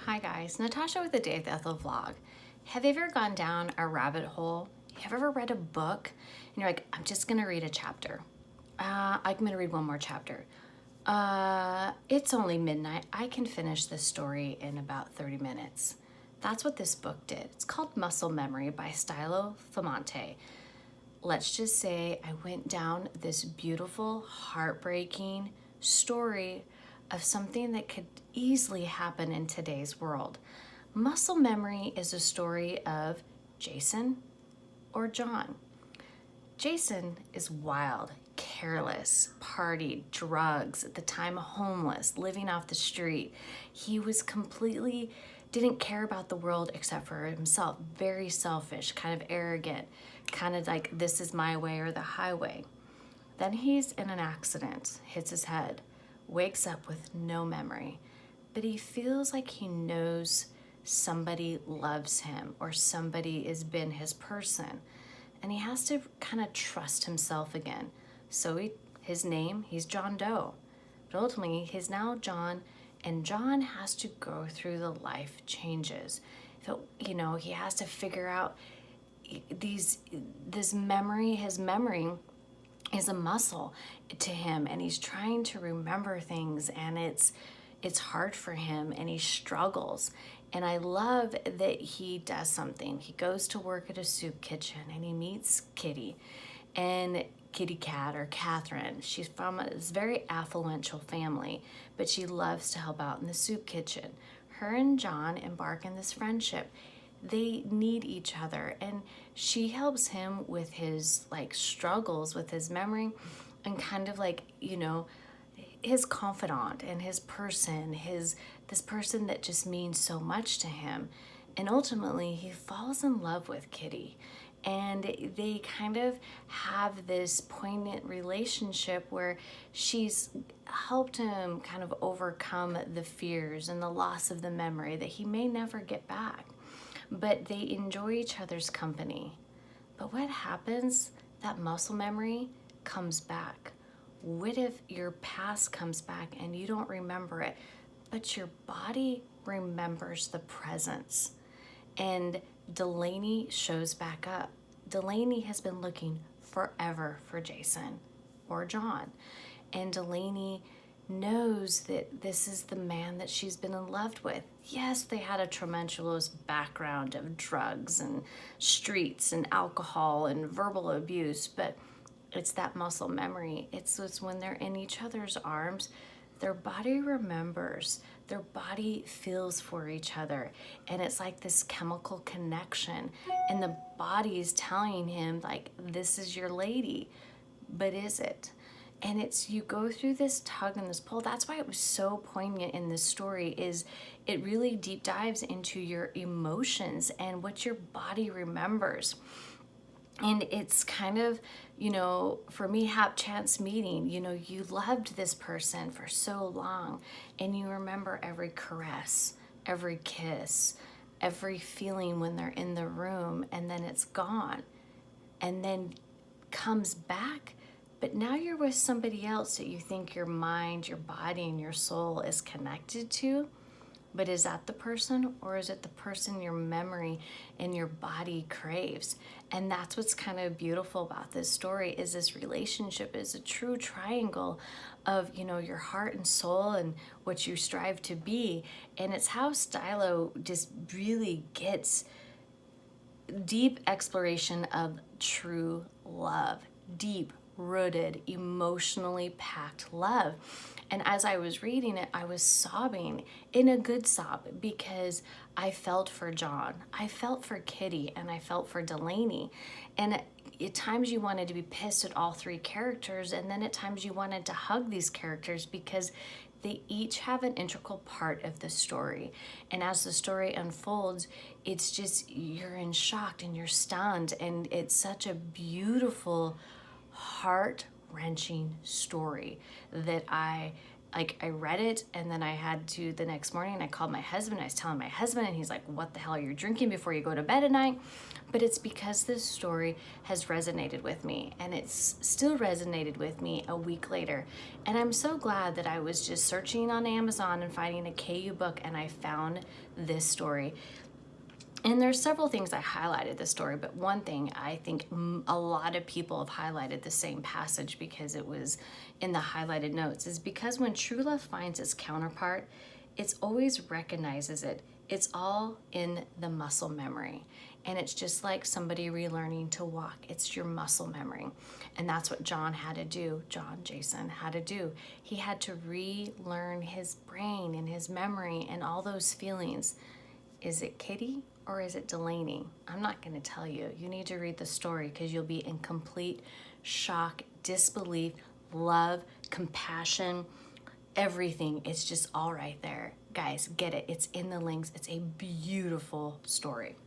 Hi guys, Natasha with the Day with Ethel vlog. Have you ever gone down a rabbit hole? Have you ever read a book and you're like, I'm just gonna read a chapter. I'm gonna read one more chapter. It's only midnight. I can finish this story in about 30 minutes. That's what this book did. It's called Muscle Memory by Stylo. Let's just say I went down this beautiful, heartbreaking story of something that could easily happen in today's world. Muscle Memory is a story of Jason or John. Jason is wild, careless, partied, drugs, at the time homeless, living off the street. He was completely, didn't care about the world except for himself. Very selfish, kind of arrogant, kind of like this is my way or the highway. Then he's in an accident, hits his head, wakes up with no memory, but he feels like he knows somebody loves him or somebody has been his person. And he has to kind of trust himself again. So his name, he's John Doe. But ultimately, he's now John, and John has to go through the life changes. So, he has to figure out his memory is a muscle to him, and he's trying to remember things, and it's hard for him, and he struggles. And I love that he does something. He goes to work at a soup kitchen and he meets Kitty and Kitty Cat or Catherine. She's from a very affluential family, but she loves to help out in the soup kitchen. Her and John embark in this friendship. They need each other, and she helps him with his struggles with his memory and kind of his confidant and his person, this person that just means so much to him. And ultimately he falls in love with Kitty, and they kind of have this poignant relationship where she's helped him kind of overcome the fears and the loss of the memory that he may never get back. But they enjoy each other's company. But what happens? That muscle memory comes back. What if your past comes back and you don't remember it, but your body remembers the presence? And Delaney shows back up. Delaney has been looking forever for Jason or John. And Delaney knows that this is the man that she's been in love with. Yes, they had a tumultuous background of drugs and streets and alcohol and verbal abuse, but it's that muscle memory. It's when they're in each other's arms, their body remembers, their body feels for each other. And it's like this chemical connection. And the body is telling him, this is your lady. But is it? And you go through this tug and this pull. That's why it was so poignant in this story, is it really deep dives into your emotions and what your body remembers. And it's kind of, for me, hap chance meeting. You loved this person for so long, and you remember every caress, every kiss, every feeling when they're in the room, and then it's gone. And then comes back, but now you're with somebody else that you think your mind, your body, and your soul is connected to. But is that the person, or is it the person your memory and your body craves? And that's what's kind of beautiful about this story, is this relationship is a true triangle of, your heart and soul and what you strive to be. And it's how Stylo just really gets deep exploration of true love, deep rooted, emotionally packed love. And as I was reading it, I was sobbing, in a good sob, because I felt for John, I felt for Kitty, and I felt for Delaney. And at times you wanted to be pissed at all three characters, and then at times you wanted to hug these characters because they each have an integral part of the story. And as the story unfolds, it's just, you're in shock and you're stunned, and it's such a beautiful, heart-wrenching story that I read it, and then I had to, the next morning, I called my husband. I was telling my husband, and he's like, what the hell are you drinking before you go to bed at night? But it's because this story has resonated with me, and it's still resonated with me a week later. And I'm so glad that I was just searching on Amazon and finding a KU book, and I found this story. And there's several things I highlighted this story, but one thing I think a lot of people have highlighted the same passage because it was in the highlighted notes, is because when true love finds its counterpart, it's always recognizes it. It's all in the muscle memory. And it's just like somebody relearning to walk. It's your muscle memory. And that's what Jason had to do. He had to relearn his brain and his memory and all those feelings. Is it Kitty or is it Delaney? I'm not going to tell you. You need to read the story because you'll be in complete shock, disbelief, love, compassion, everything. It's just all right there. Guys, get it. It's in the links. It's a beautiful story.